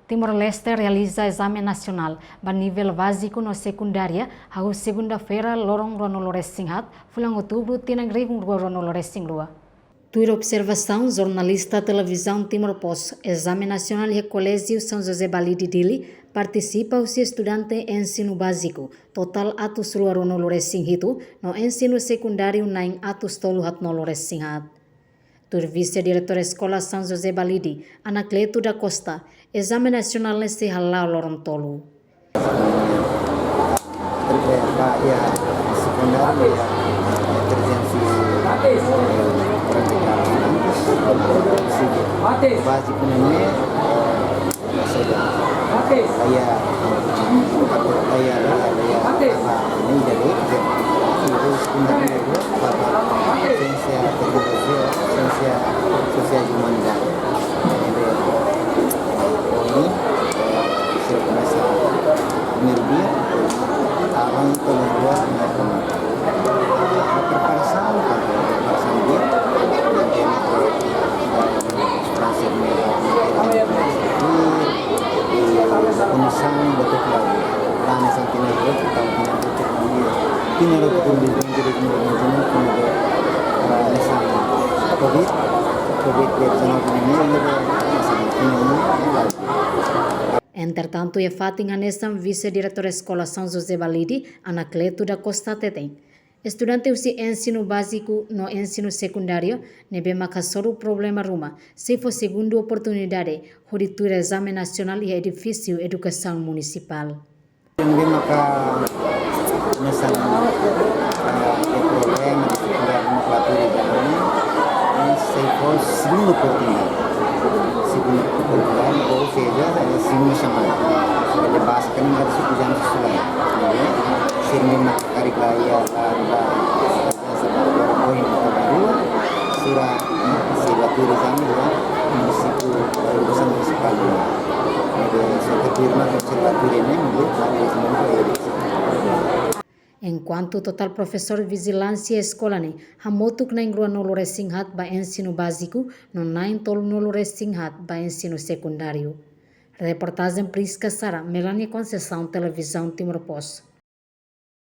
Timor-Leste realiza exame nacional a nível básico no secundária, a segunda-feira, lorong Ronolores Singhat, fulang outubro, tinang rigung Ronolores Singlua. Tua observação, jornalista televisão Timor-Post, exame nacional e colégio São José Balidi Dili, participa os estudantes em ensino básico, total atos luar Ronolores Singhito, no ensino secundário nain atos tolu hat Nolores Singhat. Tur vice-diretor Escola São José Balidi, Anacleto da Costa, exame nacional nesse halal lorong tolu. Entretanto, é Fatin Hanesam, vice-diretor Escola São José Balidi, Anacleto da Costa Tetém. Estudante usi ensino básico no ensino secundário, nebe makasoru problema ruma, se for segunda oportunidade, horitura exame nacional e edifício educação municipal. Nebe maka nessa problema de nomenclatura se for segunda oportunidade. Segunda oportunidade, ou seja, segunda chamada. Ele basta não dar suficiente estudante. Sering karikaya sira turi kami ya municipal urusan municipal ada seketirna turi ini Enquanto total professor vigilância escola ne hamotuk na ingrua Nolores Singhat ba ensino básico no nain tol Nolores Singhat ba ensino secundário. Reportagem Prisca Sara, Melania Conceição, Televisão Timor-Post.